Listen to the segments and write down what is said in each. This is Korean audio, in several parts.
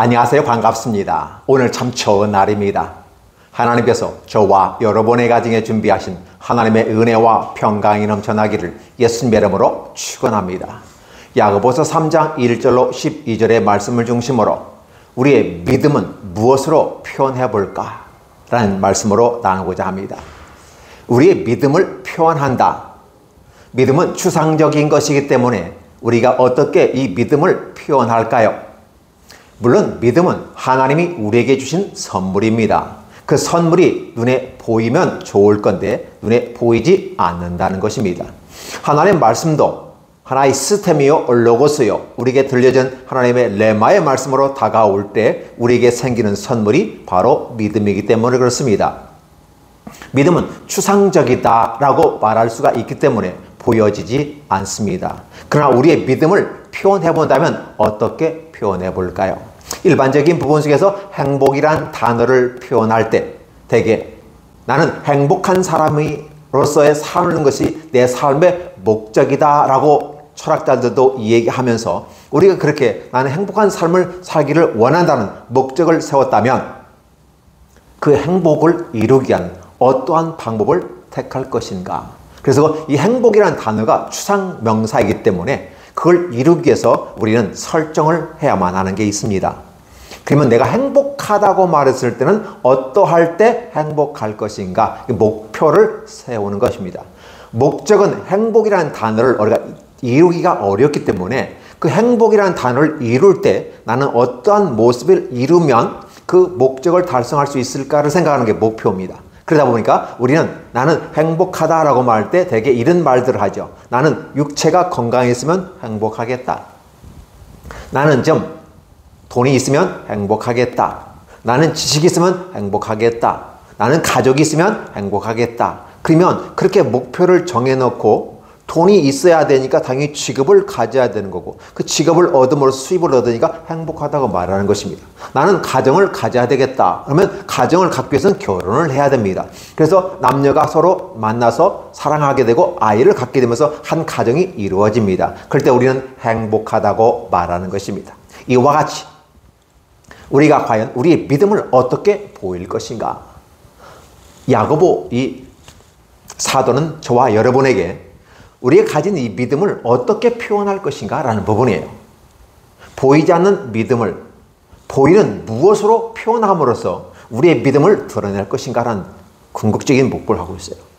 안녕하세요. 반갑습니다. 오늘 참 좋은 날입니다. 하나님께서 저와 여러분의 가정에 준비하신 하나님의 은혜와 평강이 넘쳐나기를 예수님의 이름으로 축원합니다. 야고보서 3장 1절로 12절의 말씀을 중심으로 우리의 믿음은 무엇으로 표현해 볼까? 라는 말씀으로 나누고자 합니다. 우리의 믿음을 표현한다. 믿음은 추상적인 것이기 때문에 우리가 어떻게 이 믿음을 표현할까요? 물론 믿음은 하나님이 우리에게 주신 선물입니다. 그 선물이 눈에 보이면 좋을 건데 눈에 보이지 않는다는 것입니다. 하나님의 말씀도 하나의 시스템이요 로고스요 우리에게 들려진 하나님의 레마의 말씀으로 다가올 때 우리에게 생기는 선물이 바로 믿음이기 때문에 그렇습니다. 믿음은 추상적이다라고 말할 수가 있기 때문에 보여지지 않습니다. 그러나 우리의 믿음을 표현해 본다면 어떻게 표현해 볼까요? 일반적인 부분 속에서 행복이란 단어를 표현할 때 대개 나는 행복한 사람으로서의 사는 것이 내 삶의 목적이다 라고 철학자들도 이야기하면서 우리가 그렇게 나는 행복한 삶을 살기를 원한다는 목적을 세웠다면 그 행복을 이루기 위한 어떠한 방법을 택할 것인가. 그래서 이 행복이라는 단어가 추상명사이기 때문에 그걸 이루기 위해서 우리는 설정을 해야만 하는 게 있습니다. 그러면 내가 행복하다고 말했을 때는 어떠할 때 행복할 것인가? 목표를 세우는 것입니다. 목적은 행복이라는 단어를 우리가 이루기가 어렵기 때문에 그 행복이라는 단어를 이룰 때 나는 어떠한 모습을 이루면 그 목적을 달성할 수 있을까를 생각하는 게 목표입니다. 그러다 보니까 우리는 나는 행복하다라고 말할 때 대개 이런 말들을 하죠. 나는 육체가 건강했으면 행복하겠다. 나는 좀 돈이 있으면 행복하겠다. 나는 지식이 있으면 행복하겠다. 나는 가족이 있으면 행복하겠다. 그러면 그렇게 목표를 정해놓고 돈이 있어야 되니까 당연히 직업을 가져야 되는 거고 그 직업을 얻음으로써 수입을 얻으니까 행복하다고 말하는 것입니다. 나는 가정을 가져야 되겠다. 그러면 가정을 갖기 위해서는 결혼을 해야 됩니다. 그래서 남녀가 서로 만나서 사랑하게 되고 아이를 갖게 되면서 한 가정이 이루어집니다. 그럴 때 우리는 행복하다고 말하는 것입니다. 이와 같이 우리가 과연 우리의 믿음을 어떻게 보일 것인가? 야고보 이 사도는 저와 여러분에게 우리가 가진 이 믿음을 어떻게 표현할 것인가 라는 부분이에요. 보이지 않는 믿음을 보이는 무엇으로 표현함으로써 우리의 믿음을 드러낼 것인가 라는 궁극적인 목표를 하고 있어요.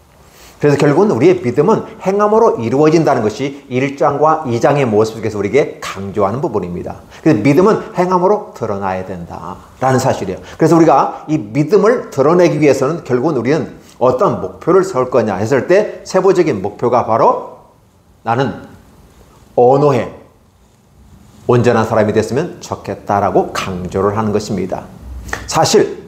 그래서 결국은 우리의 믿음은 행함으로 이루어진다는 것이 1장과 2장의 모습 속에서 우리에게 강조하는 부분입니다. 그래서 믿음은 행함으로 드러나야 된다라는 사실이에요. 그래서 우리가 이 믿음을 드러내기 위해서는 결국은 우리는 어떤 목표를 세울 거냐 했을 때 세부적인 목표가 바로 나는 언어에 온전한 사람이 됐으면 좋겠다라고 강조를 하는 것입니다. 사실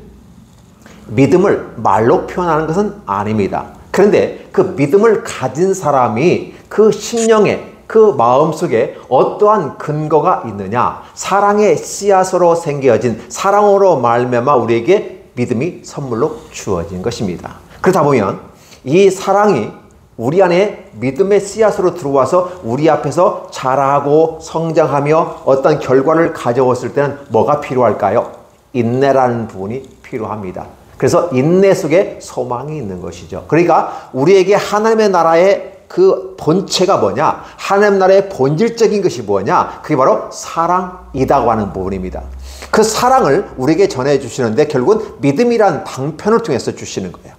믿음을 말로 표현하는 것은 아닙니다. 그런데 그 믿음을 가진 사람이 그 심령에 그 마음속에 어떠한 근거가 있느냐 사랑의 씨앗으로 생겨진 사랑으로 말미암아 우리에게 믿음이 선물로 주어진 것입니다. 그러다 보면 이 사랑이 우리 안에 믿음의 씨앗으로 들어와서 우리 앞에서 자라고 성장하며 어떤 결과를 가져왔을 때는 뭐가 필요할까요? 인내라는 부분이 필요합니다. 그래서 인내 속에 소망이 있는 것이죠. 그러니까 우리에게 하나님의 나라의 그 본체가 뭐냐? 하나님 나라의 본질적인 것이 뭐냐? 그게 바로 사랑이라고 하는 부분입니다. 그 사랑을 우리에게 전해주시는데 결국은 믿음이란 방편을 통해서 주시는 거예요.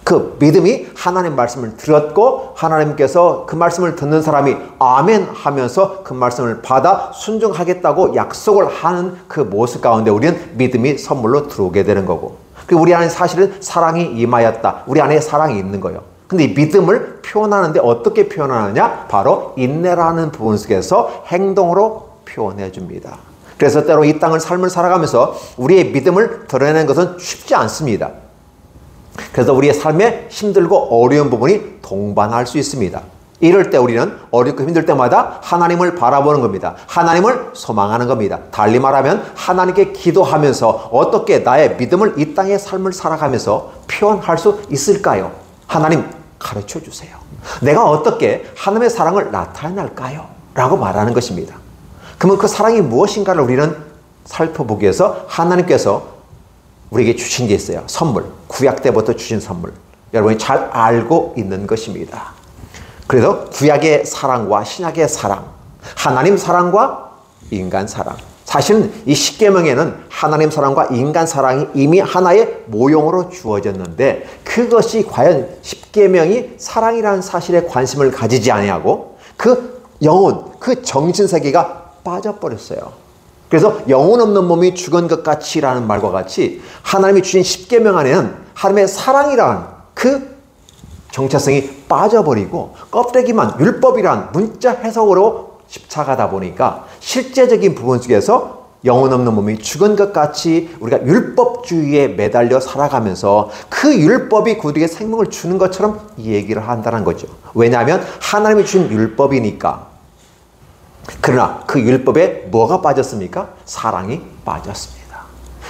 그 믿음이 하나님 말씀을 들었고 하나님께서 그 말씀을 듣는 사람이 아멘 하면서 그 말씀을 받아 순종하겠다고 약속을 하는 그 모습 가운데 우리는 믿음이 선물로 들어오게 되는 거고 우리 안에 사실은 사랑이 임하였다. 우리 안에 사랑이 있는 거예요. 근데 이 믿음을 표현하는데 어떻게 표현하느냐? 바로 인내라는 부분 속에서 행동으로 표현해 줍니다. 그래서 때로 이 땅을 삶을 살아가면서 우리의 믿음을 드러내는 것은 쉽지 않습니다. 그래서 우리의 삶에 힘들고 어려운 부분이 동반할 수 있습니다. 이럴 때 우리는 어렵고 힘들 때마다 하나님을 바라보는 겁니다. 하나님을 소망하는 겁니다. 달리 말하면 하나님께 기도하면서 어떻게 나의 믿음을 이 땅의 삶을 살아가면서 표현할 수 있을까요? 하나님 가르쳐 주세요. 내가 어떻게 하나님의 사랑을 나타낼까요? 라고 말하는 것입니다. 그러면 그 사랑이 무엇인가를 우리는 살펴보기 위해서 하나님께서 우리에게 주신 게 있어요. 선물. 구약 때부터 주신 선물. 여러분이 잘 알고 있는 것입니다. 그래서 구약의 사랑과 신약의 사랑, 하나님 사랑과 인간 사랑. 사실은 이 십계명에는 하나님 사랑과 인간 사랑이 이미 하나의 모형으로 주어졌는데 그것이 과연 십계명이 사랑이라는 사실에 관심을 가지지 아니하고 그 영혼, 그 정신세계가 빠져버렸어요. 그래서 영혼 없는 몸이 죽은 것 같이라는 말과 같이 하나님이 주신 십계명 안에는 하나님의 사랑이라는 그 정체성이 빠져버리고 껍데기만 율법이란 문자 해석으로 집착하다 보니까 실제적인 부분 속에서 영혼 없는 몸이 죽은 것 같이 우리가 율법주의에 매달려 살아가면서 그 율법이 그들에게 생명을 주는 것처럼 이 얘기를 한다는 거죠. 왜냐하면 하나님이 준 율법이니까. 그러나 그 율법에 뭐가 빠졌습니까? 사랑이 빠졌습니다.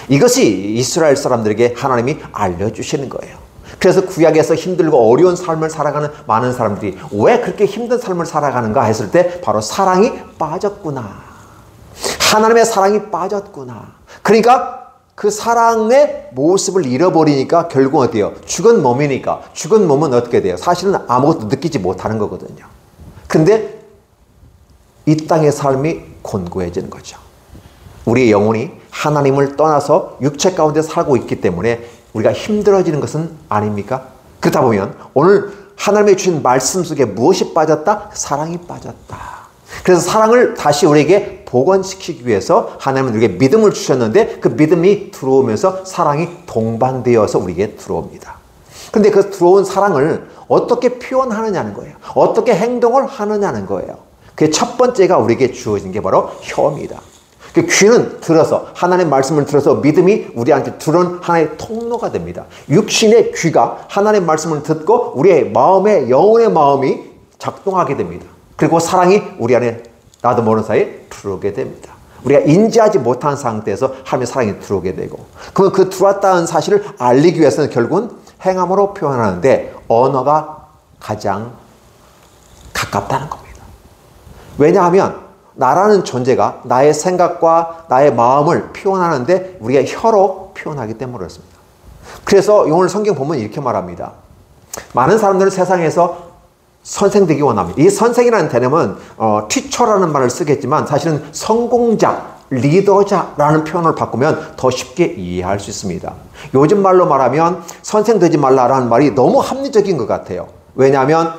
이것이 이스라엘 사람들에게 하나님이 알려주시는 거예요. 그래서 구약에서 힘들고 어려운 삶을 살아가는 많은 사람들이 왜 그렇게 힘든 삶을 살아가는가 했을 때 바로 사랑이 빠졌구나. 하나님의 사랑이 빠졌구나. 그러니까 그 사랑의 모습을 잃어버리니까 결국 어때요? 죽은 몸이니까. 죽은 몸은 어떻게 돼요? 사실은 아무것도 느끼지 못하는 거거든요. 근데 이 땅의 삶이 곤고해지는 거죠. 우리의 영혼이 하나님을 떠나서 육체 가운데 살고 있기 때문에 우리가 힘들어지는 것은 아닙니까? 그렇다 보면 오늘 하나님의 주신 말씀 속에 무엇이 빠졌다? 사랑이 빠졌다. 그래서 사랑을 다시 우리에게 복원시키기 위해서 하나님은 우리에게 믿음을 주셨는데 그 믿음이 들어오면서 사랑이 동반되어서 우리에게 들어옵니다. 그런데 그 들어온 사랑을 어떻게 표현하느냐는 거예요. 어떻게 행동을 하느냐는 거예요. 그 첫 번째가 우리에게 주어진 게 바로 혀입니다. 그 귀는 들어서 하나님의 말씀을 들어서 믿음이 우리한테 들어온 하나의 통로가 됩니다. 육신의 귀가 하나님의 말씀을 듣고 우리의 마음의 영혼의 마음이 작동하게 됩니다. 그리고 사랑이 우리 안에 나도 모르는 사이에 들어오게 됩니다. 우리가 인지하지 못한 상태에서 하나님의 사랑이 들어오게 되고 그러면 그 들어왔다는 사실을 알리기 위해서는 결국은 행함으로 표현하는데 언어가 가장 가깝다는 겁니다. 왜냐하면 나라는 존재가 나의 생각과 나의 마음을 표현하는데 우리가 혀로 표현하기 때문에 그렇습니다. 그래서 오늘 성경 보면 이렇게 말합니다. 많은 사람들은 세상에서 선생 되기 원합니다. 이 선생이라는 개념은 티처라는 말을 쓰겠지만 사실은 성공자, 리더자라는 표현을 바꾸면 더 쉽게 이해할 수 있습니다. 요즘 말로 말하면 선생 되지 말라라는 말이 너무 합리적인 것 같아요. 왜냐하면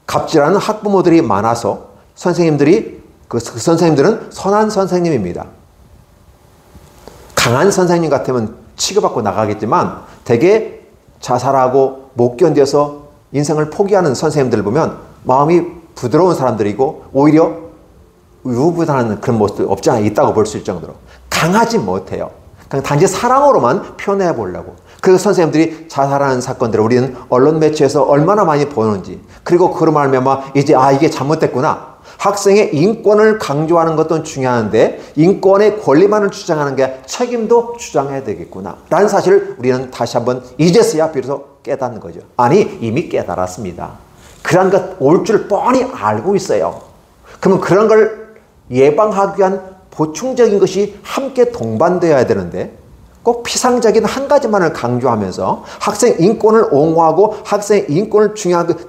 갑질하는 학부모들이 많아서 선생님들이 그 선생님들은 선한 선생님입니다. 강한 선생님 같으면 치고받고 나가겠지만 되게 자살하고 못 견뎌서 인생을 포기하는 선생님들을 보면 마음이 부드러운 사람들이고 오히려 우유부단한 그런 모습도 없지 않아 있다고 볼 수 있을 정도로 강하지 못해요. 그냥 단지 사랑으로만 표현해 보려고. 그 선생님들이 자살하는 사건들을 우리는 언론 매체에서 얼마나 많이 보는지 그리고 그로 말미암아 이제 이게 잘못됐구나. 학생의 인권을 강조하는 것도 중요한데 인권의 권리만을 주장하는 게 책임도 주장해야 되겠구나 라는 사실을 우리는 다시 한번 이제서야 비로소 깨닫는 거죠. 아니 이미 깨달았습니다. 그런 것 올 줄 뻔히 알고 있어요. 그러면 그런 걸 예방하기 위한 보충적인 것이 함께 동반되어야 되는데 꼭 피상적인 한 가지만을 강조하면서 학생 인권을 옹호하고 학생의 인권을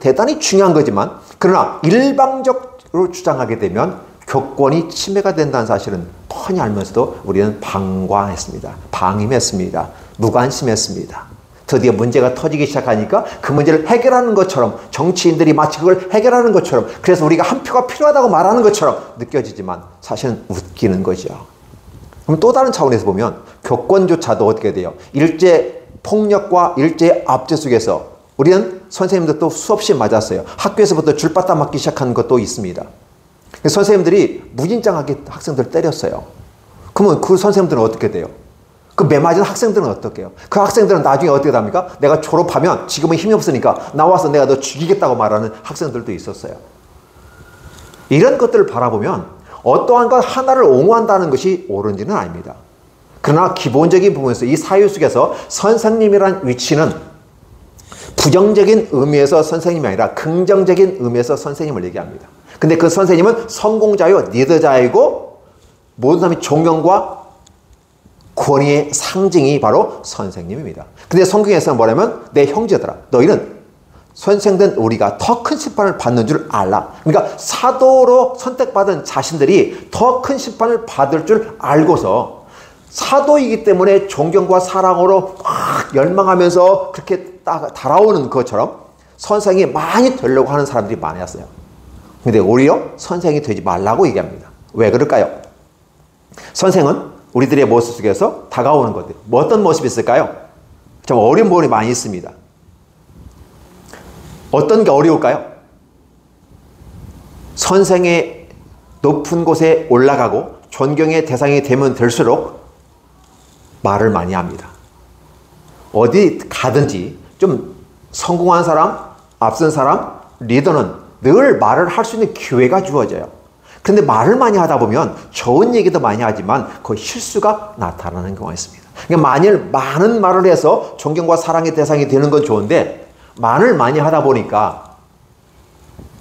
대단히 중요한 거지만 그러나 일방적으로 주장하게 되면 교권이 침해가 된다는 사실은 뻔히 알면서도 우리는 방관했습니다. 방임했습니다. 무관심했습니다. 드디어 문제가 터지기 시작하니까 그 문제를 해결하는 것처럼 정치인들이 마치 그걸 해결하는 것처럼 그래서 우리가 한 표가 필요하다고 말하는 것처럼 느껴지지만 사실은 웃기는 거죠. 그럼 또 다른 차원에서 보면 교권조차도 어떻게 돼요? 일제 폭력과 일제 압제 속에서 우리는 선생님들도 수없이 맞았어요. 학교에서부터 줄바닥 맞기 시작한 것도 있습니다. 선생님들이 무진장하게 학생들을 때렸어요. 그러면 그 선생님들은 어떻게 돼요? 그 매맞은 학생들은 어떻게 해요? 그 학생들은 나중에 어떻게 됩니까? 내가 졸업하면 지금은 힘이 없으니까 나와서 내가 너 죽이겠다고 말하는 학생들도 있었어요. 이런 것들을 바라보면 어떠한 것 하나를 옹호한다는 것이 옳은지는 아닙니다. 그러나 기본적인 부분에서 이 사유 속에서 선생님이란 위치는 부정적인 의미에서 선생님이 아니라 긍정적인 의미에서 선생님을 얘기합니다. 근데 그 선생님은 성공자요, 리더자이고 모든 사람이 존경과 권위의 상징이 바로 선생님입니다. 근데 성경에서는 뭐냐면 내 형제들아 너희는 선생된 우리가 더 큰 심판을 받는 줄 알라. 그러니까 사도로 선택받은 자신들이 더 큰 심판을 받을 줄 알고서 사도이기 때문에 존경과 사랑으로 막 열망하면서 그렇게 딱 달아오는 것처럼 선생이 많이 되려고 하는 사람들이 많았어요. 근데 오히려 선생이 되지 말라고 얘기합니다. 왜 그럴까요? 선생은 우리들의 모습 속에서 다가오는 것들. 뭐 어떤 모습이 있을까요? 좀 어려운 부분이 많이 있습니다. 어떤 게 어려울까요? 선생의 높은 곳에 올라가고 존경의 대상이 되면 될수록 말을 많이 합니다. 어디 가든지 좀 성공한 사람, 앞선 사람, 리더는 늘 말을 할 수 있는 기회가 주어져요. 그런데 말을 많이 하다 보면 좋은 얘기도 많이 하지만 거의 실수가 나타나는 경우가 있습니다. 그러니까 만일 많은 말을 해서 존경과 사랑의 대상이 되는 건 좋은데 말을 많이 하다 보니까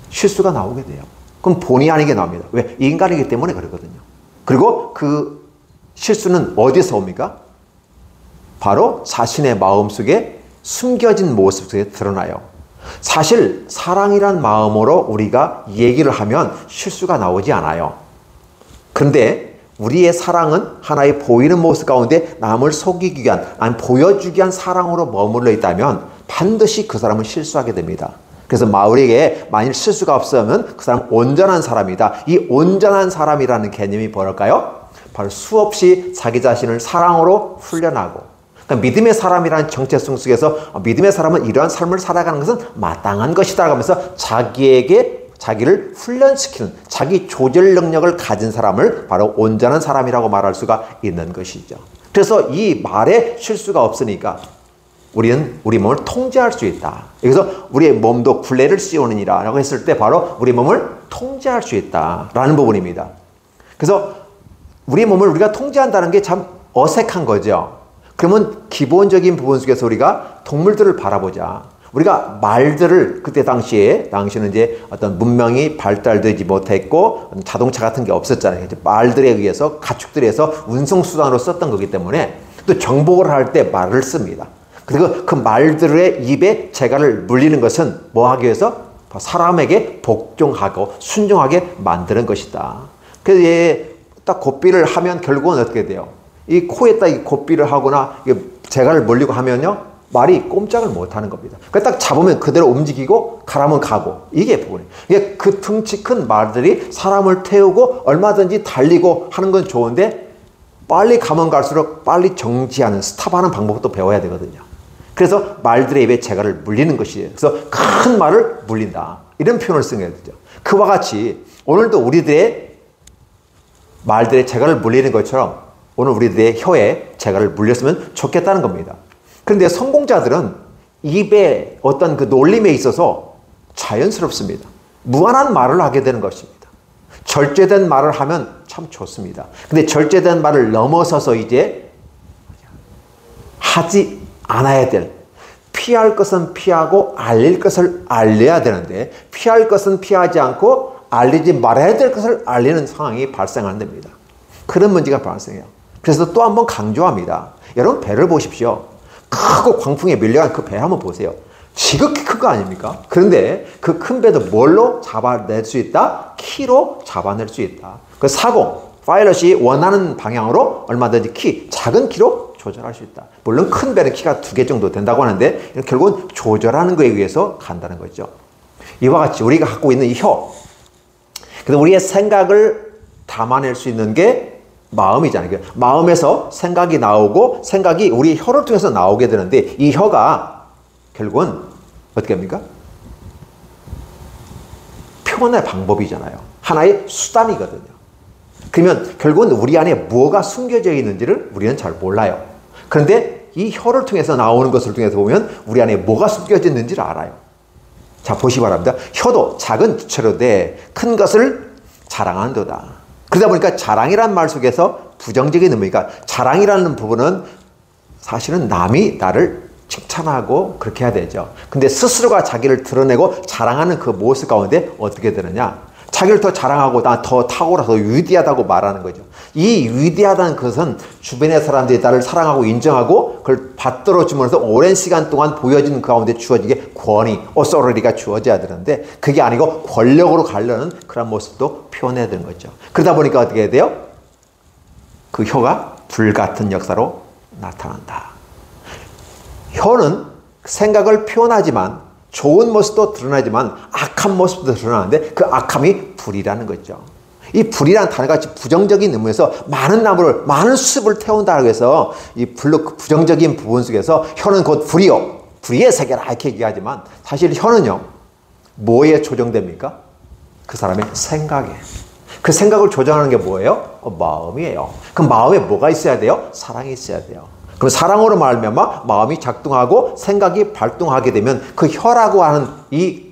실수가 나오게 돼요. 그럼 본의 아니게 나옵니다. 왜? 인간이기 때문에 그러거든요. 그리고 그 실수는 어디서 옵니까? 바로 자신의 마음속에 숨겨진 모습 속에 드러나요. 사실 사랑이란 마음으로 우리가 얘기를 하면 실수가 나오지 않아요. 그런데 우리의 사랑은 하나의 보이는 모습 가운데 남을 속이기 위한, 아니 보여주기 위한 사랑으로 머물러 있다면 반드시 그 사람은 실수하게 됩니다. 그래서 마울에게 만일 실수가 없으면 그 사람은 온전한 사람이다. 이 온전한 사람이라는 개념이 뭘까요? 바로 수없이 자기 자신을 사랑으로 훈련하고, 그러니까 믿음의 사람이라는 정체성 속에서 믿음의 사람은 이러한 삶을 살아가는 것은 마땅한 것이다 하면서 자기를 훈련시키는 자기 조절 능력을 가진 사람을 바로 온전한 사람이라고 말할 수가 있는 것이죠. 그래서 이 말에 실수가 없으니까 우리는 우리 몸을 통제할 수 있다. 여기서 우리의 몸도 굴레를 씌우느니라 라고 했을 때 바로 우리 몸을 통제할 수 있다라는 부분입니다. 그래서 우리 몸을 우리가 통제한다는 게 참 어색한 거죠. 그러면 기본적인 부분 속에서 우리가 동물들을 바라보자. 우리가 말들을 그때 당시에는 이제 어떤 문명이 발달되지 못했고 자동차 같은 게 없었잖아요. 말들에 의해서 가축들에 의해서 운송수단으로 썼던 거기 때문에 또 정복을 할 때 말을 씁니다. 그리고 그 말들의 입에 재갈을 물리는 것은 뭐 하기 위해서? 사람에게 복종하고 순종하게 만드는 것이다. 그래서 딱 고삐를 하면 결국은 어떻게 돼요? 이 코에다 이 고삐를 하거나 재갈을 물리고 하면요, 말이 꼼짝을 못 하는 겁니다. 딱 잡으면 그대로 움직이고 가라면 가고, 이게 부분이에요. 이게 그 등치 큰 말들이 사람을 태우고 얼마든지 달리고 하는 건 좋은데 빨리 가면 갈수록 빨리 정지하는, 스탑하는 방법도 배워야 되거든요. 그래서 말들의 입에 재갈을 물리는 것이에요. 그래서 큰 말을 물린다. 이런 표현을 쓰는 거죠. 그와 같이 오늘도 우리들의 말들의 재갈을 물리는 것처럼 오늘 우리들의 혀에 재갈을 물렸으면 좋겠다는 겁니다. 그런데 성공자들은 입에 어떤 그 놀림에 있어서 자연스럽습니다. 무한한 말을 하게 되는 것입니다. 절제된 말을 하면 참 좋습니다. 근데 절제된 말을 넘어서서 이제 하지 않아야 될, 피할 것은 피하고 알릴 것을 알려야 되는데 피할 것은 피하지 않고 알리지 말아야 될 것을 알리는 상황이 발생하는 됩니다. 그런 문제가 발생해요. 그래서 또 한 번 강조합니다. 여러분 배를 보십시오. 크고 광풍에 밀려간 그 배 한번 보세요. 지극히 큰 거 아닙니까? 그런데 그 큰 배도 뭘로 잡아낼 수 있다? 키로 잡아낼 수 있다. 그 사공, 파일럿이 원하는 방향으로 얼마든지 작은 키로 조절할 수 있다. 물론 큰 배는 키가 2개 정도 된다고 하는데 결국은 조절하는 거에 의해서 간다는 거죠. 이와 같이 우리가 갖고 있는 이 혀, 그래서 우리의 생각을 담아낼 수 있는 게 마음이잖아요. 마음에서 생각이 나오고 생각이 우리 혀를 통해서 나오게 되는데 이 혀가 결국은 어떻게 합니까? 표현의 방법이잖아요. 하나의 수단이거든요. 그러면 결국은 우리 안에 뭐가 숨겨져 있는지를 우리는 잘 몰라요. 그런데 이 혀를 통해서 나오는 것을 통해서 보면 우리 안에 뭐가 숨겨져 있는지를 알아요. 자, 보시기 바랍니다. 혀도 작은 기체로 돼 큰 것을 자랑한도다. 그러다 보니까 자랑이라는 말 속에서 부정적인 의미가, 자랑이라는 부분은 사실은 남이 나를 칭찬하고 그렇게 해야 되죠. 근데 스스로가 자기를 드러내고 자랑하는 그 모습 가운데 어떻게 되느냐? 자기를 더 자랑하고 나 더 탁월하고 위대하다고 말하는 거죠. 이 위대하다는 것은 주변의 사람들이 나를 사랑하고 인정하고 그걸 받들어 주면서 오랜 시간 동안 보여지는 그 가운데 주어지게 권위, authority가 주어져야 되는데 그게 아니고 권력으로 가려는 그런 모습도 표현해야 되는 거죠. 그러다 보니까 어떻게 해야 돼요? 그 혀가 불같은 역사로 나타난다. 혀는 생각을 표현하지만 좋은 모습도 드러나지만 악한 모습도 드러나는데 그 악함이 불이라는 거죠. 이 불이라는 단어가 부정적인 의미에서 많은 나무를, 많은 숲을 태운다고 해서 이 부정적인 부분 속에서 혀는 곧 불이요. 불의의 세계라 이렇게 얘기하지만 사실 혀는요. 뭐에 조정됩니까? 그 사람의 생각에. 그 생각을 조정하는 게 뭐예요? 마음이에요. 그 마음에 뭐가 있어야 돼요? 사랑이 있어야 돼요. 그럼 사랑으로 말미암아 마음이 작동하고 생각이 발동하게 되면 그 혀라고 하는 이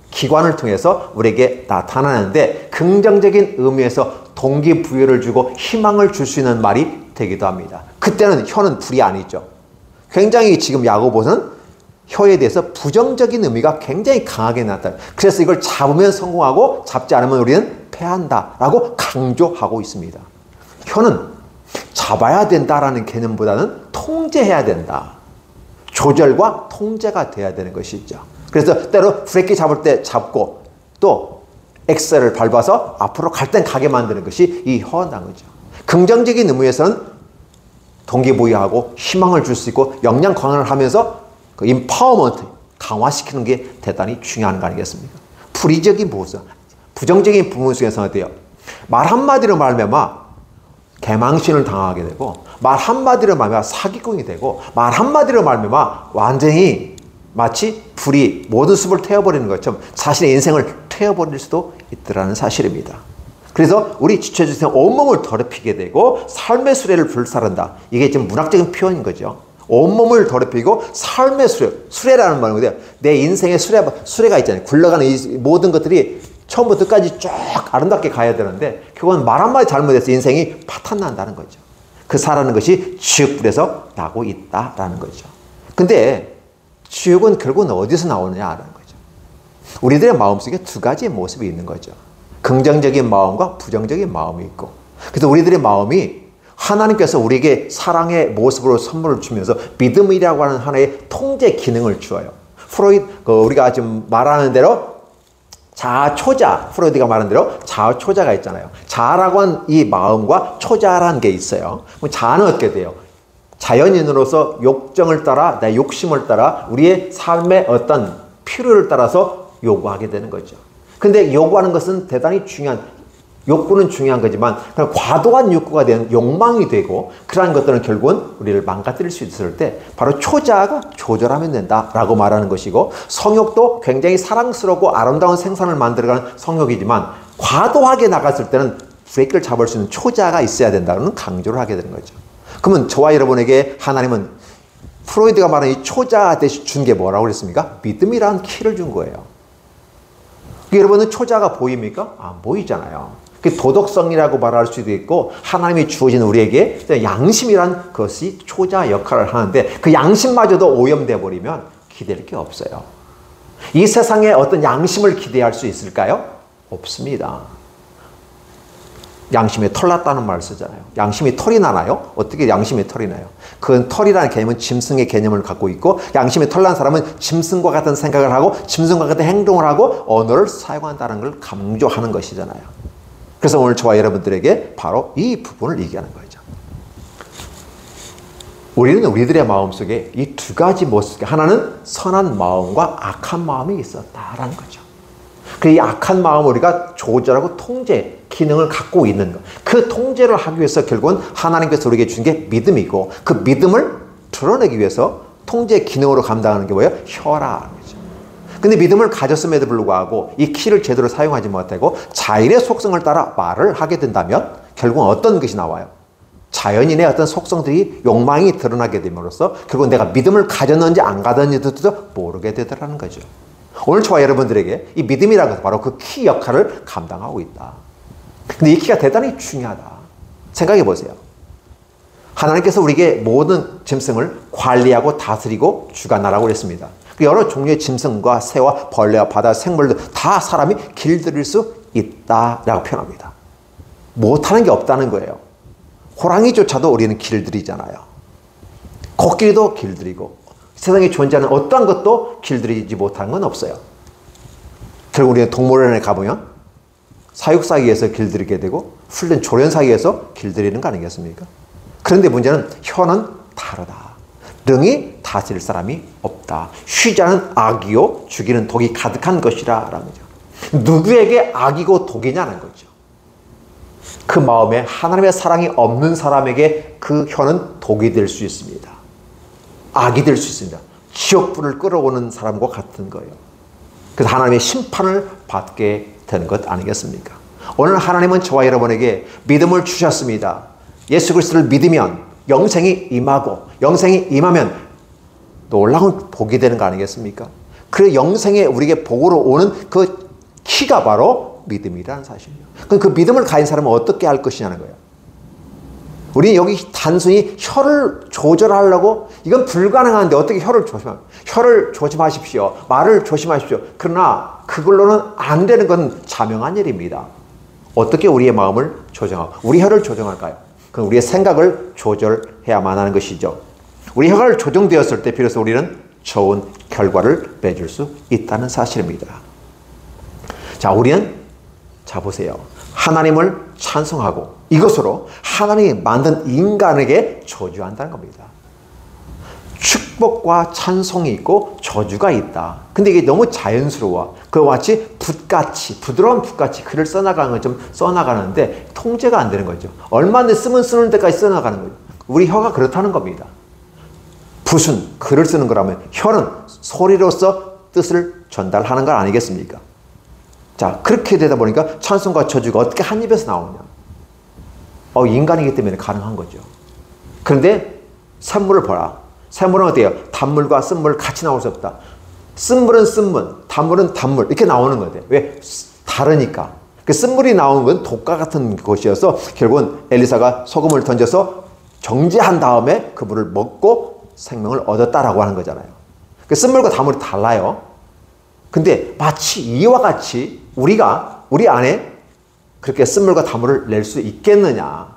기관을 통해서 우리에게 나타나는데 긍정적인 의미에서 동기부여를 주고 희망을 줄 수 있는 말이 되기도 합니다. 그때는 혀는 불이 아니죠. 굉장히 지금 야고보는 혀에 대해서 부정적인 의미가 굉장히 강하게 나타나요. 그래서 이걸 잡으면 성공하고 잡지 않으면 우리는 패한다라고 강조하고 있습니다. 혀는 잡아야 된다라는 개념보다는 통제해야 된다. 조절과 통제가 돼야 되는 것이죠. 그래서 때로 브레이크 잡을 때 잡고 또 엑셀을 밟아서 앞으로 갈 땐 가게 만드는 것이 이 혀라는 거죠. 긍정적인 의미에서는 동기부여하고 희망을 줄 수 있고 역량 강화를 하면서 그 임파워먼트 강화시키는 게 대단히 중요한 거 아니겠습니까? 불의적인 부분, 부정적인 부분 속에서는 어때요? 말 한마디로 말하면 개망신을 당하게 되고 말 한마디로 말하면 사기꾼이 되고 말 한마디로 말하면 완전히 마치 불이 모든 숲을 태워버리는 것처럼 자신의 인생을 태워버릴 수도 있더라는 사실입니다. 그래서 우리 지체주생 온몸을 더럽히게 되고 삶의 수레를 불사른다. 이게 지금 문학적인 표현인 거죠. 온몸을 더럽히고 삶의 수레라는 말은 뭐예요? 내 인생의 수레가 있잖아요. 굴러가는 이 모든 것들이 처음부터 끝까지 쭉 아름답게 가야 되는데 그건 말 한마디 잘못해서 인생이 파탄난다는 거죠. 그 사라는 것이 지옥불에서 나고 있다라는 거죠. 근데 지옥은 결국은 어디서 나오느냐라는 거죠. 우리들의 마음속에 두 가지의 모습이 있는 거죠. 긍정적인 마음과 부정적인 마음이 있고 그래서 우리들의 마음이 하나님께서 우리에게 사랑의 모습으로 선물을 주면서 믿음이라고 하는 하나의 통제 기능을 주어요. 우리가 지금 말하는 대로 자초자, 프로이드가 말한 대로 자초자가 있잖아요. 자라고 한 이 마음과 초자라는 게 있어요. 그럼 자는 어떻게 돼요? 자연인으로서 욕정을 따라, 내 욕심을 따라 우리의 삶의 어떤 필요를 따라서 요구하게 되는 거죠. 근데 요구하는 것은 대단히 욕구는 중요한 거지만 과도한 욕구가 되는 욕망이 되고 그러한 것들은 결국은 우리를 망가뜨릴 수 있을 때 바로 초자가 조절하면 된다라고 말하는 것이고 성욕도 굉장히 사랑스럽고 아름다운 생산을 만들어가는 성욕이지만 과도하게 나갔을 때는 브레이크를 잡을 수 있는 초자가 있어야 된다는 강조를 하게 되는 거죠. 그러면 저와 여러분에게 하나님은 프로이드가 말하는 이 초자 대신 준 게 뭐라고 그랬습니까? 믿음이라는 키를 준 거예요. 여러분은 초자가 보입니까? 안 보이잖아요. 그 도덕성이라고 말할 수도 있고 하나님이 주어진 우리에게 양심이란 것이 초자 역할을 하는데 그 양심마저도 오염돼 버리면 기댈 게 없어요. 이 세상에 어떤 양심을 기대할 수 있을까요? 없습니다. 양심에 털 났다는 말을 쓰잖아요. 양심이 털이 나나요? 어떻게 양심에 털이 나요? 그건 털이라는 개념은 짐승의 개념을 갖고 있고 양심에 털 난 사람은 짐승과 같은 생각을 하고 짐승과 같은 행동을 하고 언어를 사용한다는 걸 강조하는 것이잖아요. 그래서 오늘 저와 여러분들에게 바로 이 부분을 얘기하는 거죠. 우리는 우리들의 마음속에 이 두 가지 모습, 하나는 선한 마음과 악한 마음이 있었다라는 거죠. 그 이 악한 마음을 우리가 조절하고 통제 기능을 갖고 있는 것. 그 통제를 하기 위해서 결국은 하나님께서 우리에게 준 게 믿음이고 그 믿음을 드러내기 위해서 통제 기능으로 감당하는 게 뭐예요? 혀라는 거죠. 근데 믿음을 가졌음에도 불구하고 이 키를 제대로 사용하지 못하고 자연의 속성을 따라 말을 하게 된다면 결국은 어떤 것이 나와요? 자연인의 어떤 속성들이 욕망이 드러나게 됨으로써 결국은 내가 믿음을 가졌는지 안 가졌는지도 모르게 되더라는 거죠. 오늘 저와 여러분들에게 이 믿음이라는 것은 바로 그 키 역할을 감당하고 있다. 근데 이 키가 대단히 중요하다. 생각해 보세요. 하나님께서 우리에게 모든 짐승을 관리하고 다스리고 주관하라고 그랬습니다. 여러 종류의 짐승과 새와 벌레와 바다 생물들 다 사람이 길들일 수 있다라고 표현합니다. 못하는 게 없다는 거예요. 호랑이조차도 우리는 길들이잖아요. 코끼리도 길들이고 세상에 존재하는 어떠한 것도 길들이지 못하는 건 없어요. 결국 우리는 동물원에 가보면 사육사기에서 길들이게 되고 훈련 조련사기에서 길들이는 거 아니겠습니까? 그런데 문제는 혀는 다르다. 능히 다스릴 사람이 없다. 쉬자는 악이요 죽이는 독이 가득한 것이라 라는 거죠. 누구에게 악이고 독이냐는 거죠. 그 마음에 하나님의 사랑이 없는 사람에게 그 혀는 독이 될 수 있습니다. 악이 될 수 있습니다. 지옥불을 끌어오는 사람과 같은 거예요. 그래서 하나님의 심판을 받게 되는 것 아니겠습니까? 오늘 하나님은 저와 여러분에게 믿음을 주셨습니다. 예수 그리스도를 믿으면 영생이 임하고 영생이 임하면 놀라운 복이 되는 거 아니겠습니까? 그 영생에 우리에게 복으로 오는 그 키가 바로 믿음이라는 사실이에요. 그럼 그 믿음을 가진 사람은 어떻게 할 것이냐는 거예요. 우리 여기 단순히 혀를 조절하려고 이건 불가능한데 어떻게 혀를 조심하십시오. 혀를 조심하십시오. 말을 조심하십시오. 그러나 그걸로는 안 되는 건 자명한 일입니다. 어떻게 우리의 마음을 조정하고 우리 혀를 조정할까요? 그건 우리의 생각을 조절해야만 하는 것이죠. 우리 혀가 조정되었을 때 비로소 우리는 좋은 결과를 맺을 수 있다는 사실입니다. 자, 우리는 자 보세요. 하나님을 찬송하고 이것으로 하나님이 만든 인간에게 저주한다는 겁니다. 축복과 찬송이 있고 저주가 있다. 근데 이게 너무 자연스러워. 그와 같이 붓같이 부드러운 붓같이 글을 써나가는 건 좀 써나가는데 통제가 안 되는 거죠. 얼마나 쓰면 쓰는 데까지 써나가는 거죠. 우리 혀가 그렇다는 겁니다. 붓은 글을 쓰는 거라면 혀는 소리로서 뜻을 전달하는 건 아니겠습니까? 자, 그렇게 되다 보니까 찬송과 저주가 어떻게 한 입에서 나오냐. 인간이기 때문에 가능한 거죠. 그런데 샘물을 보라. 샘물은 어때요? 단물과 쓴물 같이 나올 수 없다. 쓴물은 쓴물, 단물은 단물 이렇게 나오는 거예요. 왜? 다르니까. 그 쓴물이 나오는 건 독과 같은 것이어서 결국은 엘리사가 소금을 던져서 정죄한 다음에 그 물을 먹고 생명을 얻었다라고 하는 거잖아요. 그 쓴물과 단물이 달라요. 근데 마치 이와 같이 우리가 우리 안에 그렇게 쓴물과 단물을 낼 수 있겠느냐?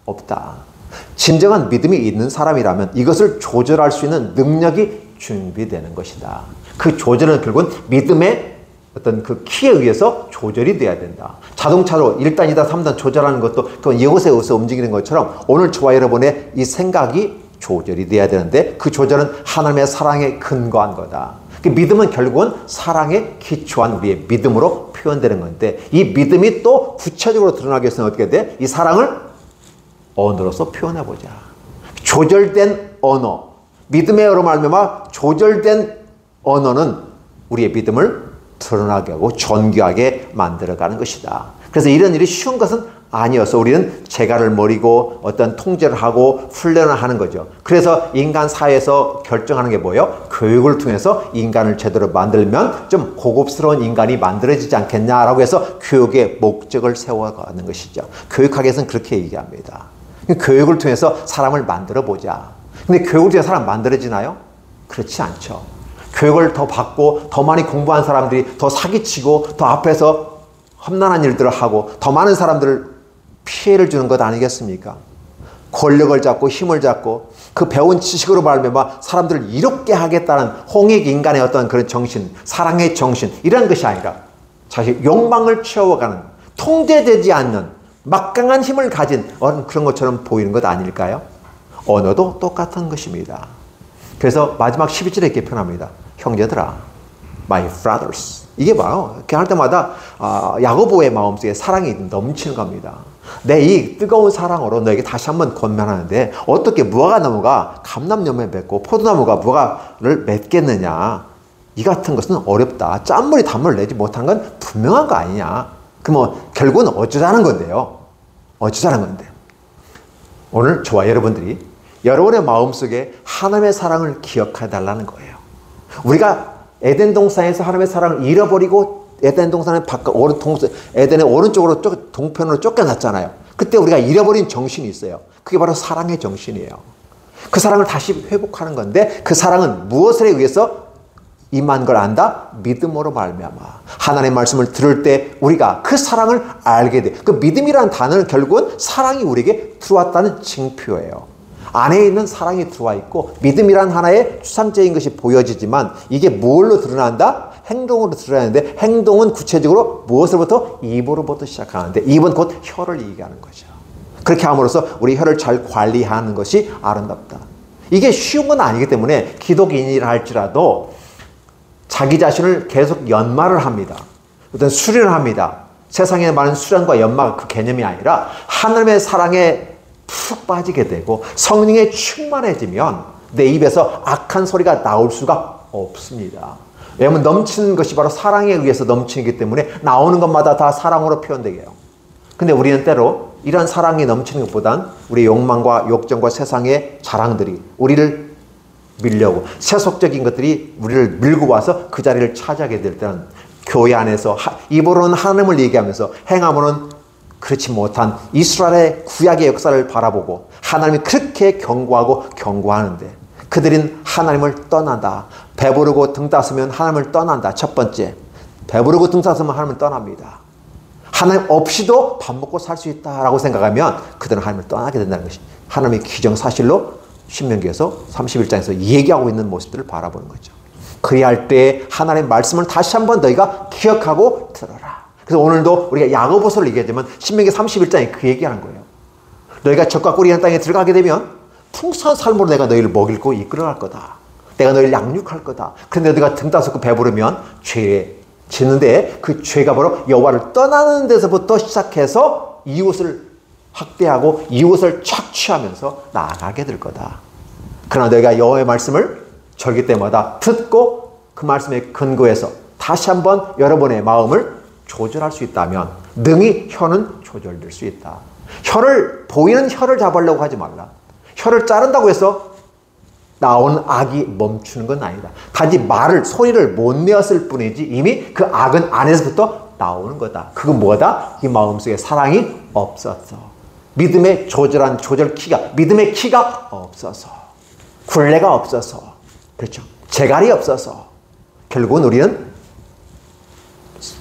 없다. 진정한 믿음이 있는 사람이라면 이것을 조절할 수 있는 능력이 준비되는 것이다. 그 조절은 결국은 믿음의 어떤 그 키에 의해서 조절이 돼야 된다. 자동차로 1단, 2단, 3단 조절하는 것도 그건 이곳에 의해서 움직이는 것처럼 오늘 저와 여러분의 이 생각이 조절이 돼야 되는데 그 조절은 하나님의 사랑에 근거한 거다. 그 믿음은 결국은 사랑에 기초한 우리의 믿음으로 표현되는 건데 이 믿음이 또 구체적으로 드러나기 위해서는 어떻게 돼? 이 사랑을 언어로서 표현해보자. 조절된 언어. 믿음의 언어로 말미암아 조절된 언어는 우리의 믿음을 드러나게 하고 존귀하게 만들어가는 것이다. 그래서 이런 일이 쉬운 것은 아니어서 우리는 재갈을 머리고 어떤 통제를 하고 훈련을 하는 거죠. 그래서 인간 사회에서 결정하는 게 뭐예요? 교육을 통해서 인간을 제대로 만들면 좀 고급스러운 인간이 만들어지지 않겠냐라고 해서 교육의 목적을 세워가는 것이죠. 교육학에서는 그렇게 얘기합니다. 교육을 통해서 사람을 만들어 보자. 근데 교육을 통해서 사람 만들어지나요? 그렇지 않죠. 교육을 더 받고 더 많이 공부한 사람들이 더 사기치고 더 앞에서 험난한 일들을 하고 더 많은 사람들을 피해를 주는 것 아니겠습니까? 권력을 잡고 힘을 잡고 그 배운 지식으로 말미암아 사람들을 이롭게 하겠다는 홍익 인간의 어떤 그런 정신, 사랑의 정신 이런 것이 아니라 자기 욕망을 채워가는 통제되지 않는 막강한 힘을 가진 그런 것처럼 보이는 것 아닐까요? 언어도 똑같은 것입니다. 그래서 마지막 12절에 이렇게 표현합니다. 형제들아, my brothers. 이게 바로 이렇게 할 때마다 야고보의 마음속에 사랑이 넘치는 겁니다. 내 이 뜨거운 사랑으로 너에게 다시 한번 권면하는데 어떻게 무화과나무가 감람나무에 맺고 포도나무가 무화과를 맺겠느냐. 이 같은 것은 어렵다. 짠물이 단물을 내지 못한 건 분명한 거 아니냐. 그럼 결국은 어쩌자는 건데요. 어쩌자는 건데. 오늘 저와 여러분들이 여러분의 마음속에 하나님의 사랑을 기억해 달라는 거예요. 우리가 에덴 동산에서 하나님의 사랑을 잃어버리고 에덴 동산의 에덴의 오른쪽으로 동편으로 쫓겨났잖아요. 그때 우리가 잃어버린 정신이 있어요. 그게 바로 사랑의 정신이에요. 그 사랑을 다시 회복하는 건데 그 사랑은 무엇에 의해서 임한 걸 안다? 믿음으로 말미암아. 하나님의 말씀을 들을 때 우리가 그 사랑을 알게 돼. 그 믿음이라는 단어는 결국은 사랑이 우리에게 들어왔다는 징표예요. 안에 있는 사랑이 들어와 있고 믿음이란 하나의 추상적인 것이 보여지지만 이게 뭘로 드러난다? 행동으로 드러나는데 행동은 구체적으로 무엇으로부터? 입으로부터 시작하는데 입은 곧 혀를 얘기하는 거죠. 그렇게 함으로써 우리 혀를 잘 관리하는 것이 아름답다. 이게 쉬운 건 아니기 때문에 기독인이라 할지라도 자기 자신을 계속 연말을 합니다. 어떤 수련을 합니다. 세상에 많은 수련과 연마가 그 개념이 아니라 하나님의 사랑에 푹 빠지게 되고 성령에 충만해지면 내 입에서 악한 소리가 나올 수가 없습니다. 왜냐하면 넘치는 것이 바로 사랑에 의해서 넘치기 때문에 나오는 것마다 다 사랑으로 표현되게 해요. 근데 우리는 때로 이런 사랑이 넘치는 것보단 우리 욕망과 욕정과 세상의 자랑들이 우리를 밀려오고 세속적인 것들이 우리를 밀고 와서 그 자리를 차지하게 될 때는 교회 안에서 입으로는 하나님을 얘기하면서 행함으로는 그렇지 못한 이스라엘의 구약의 역사를 바라보고 하나님이 그렇게 경고하는데 그들은 하나님을 떠난다. 배부르고 등 따스면 하나님을 떠난다. 첫 번째, 배부르고 등 따스면 하나님을 떠납니다. 하나님 없이도 밥 먹고 살 수 있다라고 생각하면 그들은 하나님을 떠나게 된다는 것이 하나님의 기정사실로 신명기에서 31장에서 얘기하고 있는 모습들을 바라보는 거죠. 그리할 때 하나님의 말씀을 다시 한번 너희가 기억하고 들어라. 그래서 오늘도 우리가 야고보서를 얘기하지만 신명기 31장에 그 얘기하는 거예요. 너희가 적과 꿀이 있는 땅에 들어가게 되면 풍성한 삶으로 내가 너희를 먹이고 이끌어갈 거다. 내가 너희를 양육할 거다. 그런데 너희가 등 따숩고 배부르면 죄에 짓는데 그 죄가 바로 여호와를 떠나는 데서부터 시작해서 이웃을 학대하고 이웃을 착취하면서 나아가게 될 거다. 그러나 너희가 여호와의 말씀을 절기 때마다 듣고 그 말씀에 근거해서 다시 한번 여러분의 마음을 조절할 수 있다면 능히 혀는 조절될 수 있다. 보이는 혀를 잡으려고 하지 말라. 혀를 자른다고 해서 나온 악이 멈추는 건 아니다. 단지 소리를 못 내었을 뿐이지 이미 그 악은 안에서부터 나오는 거다. 그건 뭐다? 이 마음속에 사랑이 없어서 믿음의 믿음의 키가 없어서 굴레가 없어서 그렇죠. 재갈이 없어서 결국은 우리는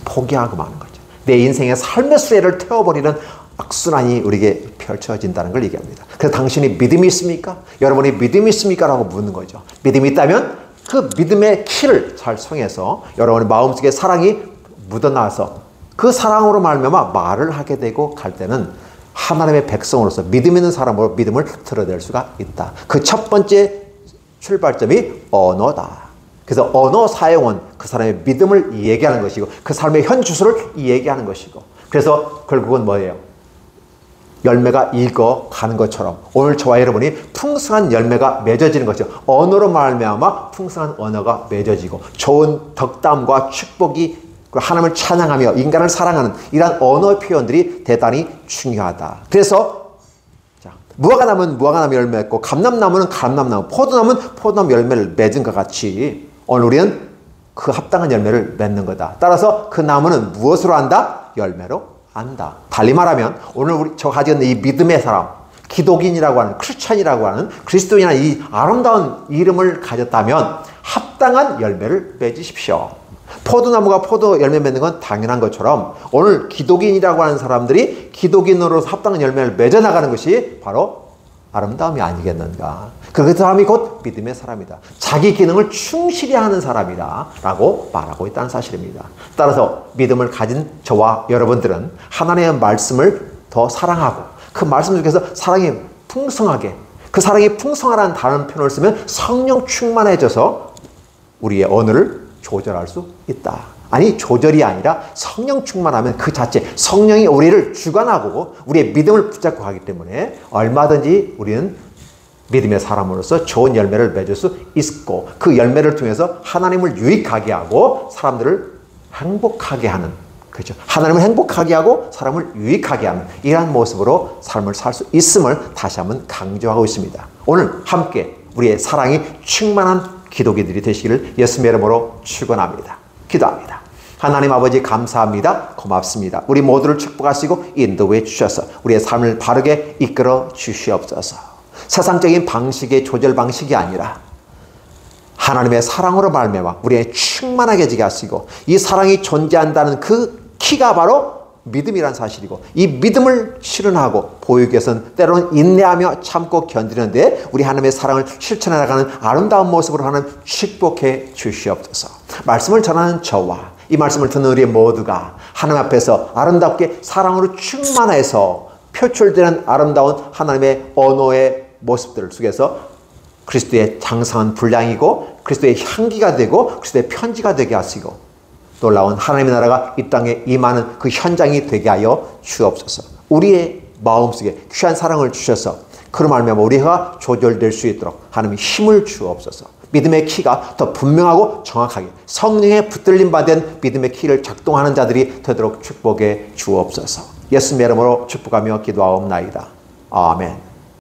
포기하고 마는 거죠. 내 인생의 삶의 수레를 태워버리는 악순환이 우리에게 펼쳐진다는 걸 얘기합니다. 그래서 당신이 믿음이 있습니까? 여러분이 믿음이 있습니까? 라고 묻는 거죠. 믿음이 있다면 그 믿음의 키를 잘 성해서 여러분의 마음속에 사랑이 묻어나서 그 사랑으로 말미암아 말을 하게 되고 갈 때는 하나님의 백성으로서 믿음 있는 사람으로 믿음을 드러낼 수가 있다. 그 첫 번째 출발점이 언어다. 그래서 언어 사용은 그 사람의 믿음을 얘기하는 것이고 그 사람의 현 주소를 얘기하는 것이고 그래서 결국은 뭐예요? 열매가 익어가는 것처럼 오늘 저와 여러분이 풍성한 열매가 맺어지는 것이죠. 언어로 말미암아 풍성한 언어가 맺어지고 좋은 덕담과 축복이 하나님을 찬양하며 인간을 사랑하는 이러한 언어 표현들이 대단히 중요하다. 그래서 무화과나무는 무화과나무 열매 맺고 감람나무는 감람나무, 포도나무는 포도나무 열매를 맺은 것 같이 오늘 우리는 그 합당한 열매를 맺는 거다. 따라서 그 나무는 무엇으로 안다? 열매로 안다. 달리 말하면 오늘 저 가지고 있는 이 믿음의 사람, 기독인이라고 하는 크리스찬이라고 하는 그리스도인이라는 이 아름다운 이름을 가졌다면 합당한 열매를 맺으십시오. 포도나무가 포도 열매 맺는 건 당연한 것처럼 오늘 기독인이라고 하는 사람들이 기독인으로서 합당한 열매를 맺어나가는 것이 바로 아름다움이 아니겠는가. 그 사람이 곧 믿음의 사람이다. 자기 기능을 충실히 하는 사람이다 라고 말하고 있다는 사실입니다. 따라서 믿음을 가진 저와 여러분들은 하나님의 말씀을 더 사랑하고 그 말씀 중에서 사랑이 풍성하게 그 사랑이 풍성하라는 다른 표현을 쓰면 성령 충만해져서 우리의 언어를 조절할 수 있다. 아니 조절이 아니라 성령 충만하면 그 자체 성령이 우리를 주관하고 우리의 믿음을 붙잡고 하기 때문에 얼마든지 우리는 믿음의 사람으로서 좋은 열매를 맺을 수 있고 그 열매를 통해서 하나님을 유익하게 하고 사람들을 행복하게 하는 그렇죠. 하나님을 행복하게 하고 사람을 유익하게 하는 이러한 모습으로 삶을 살 수 있음을 다시 한번 강조하고 있습니다. 오늘 함께 우리의 사랑이 충만한 기독인들이 되시기를 예수님의 이름으로 축원합니다. 기도합니다. 하나님 아버지 감사합니다. 고맙습니다. 우리 모두를 축복하시고 인도해 주셔서 우리의 삶을 바르게 이끌어 주시옵소서. 세상적인 방식의 조절 방식이 아니라 하나님의 사랑으로 말미암아 우리의 충만하게 지게 하시고 이 사랑이 존재한다는 그 키가 바로 믿음이란 사실이고 이 믿음을 실현하고 보이기 위해서는 때로는 인내하며 참고 견디는데 우리 하나님의 사랑을 실천해 나가는 아름다운 모습으로 하나님 축복해 주시옵소서. 말씀을 전하는 저와 이 말씀을 듣는 우리 모두가 하나님 앞에서 아름답게 사랑으로 충만해서 표출되는 아름다운 하나님의 언어의 모습들 속에서 그리스도의 장성한 분량이고 그리스도의 향기가 되고 그리스도의 편지가 되게 하시고 놀라운 하나님의 나라가 이 땅에 임하는 그 현장이 되게 하여 주옵소서. 우리의 마음속에 귀한 사랑을 주셔서 그로 말미암아 우리가 조절될 수 있도록 하나님의 힘을 주옵소서. 믿음의 키가 더 분명하고 정확하게 성령의 붙들림 받은 믿음의 키를 작동하는 자들이 되도록 축복해 주옵소서. 예수님의 이름으로 축복하며 기도하옵나이다. 아멘.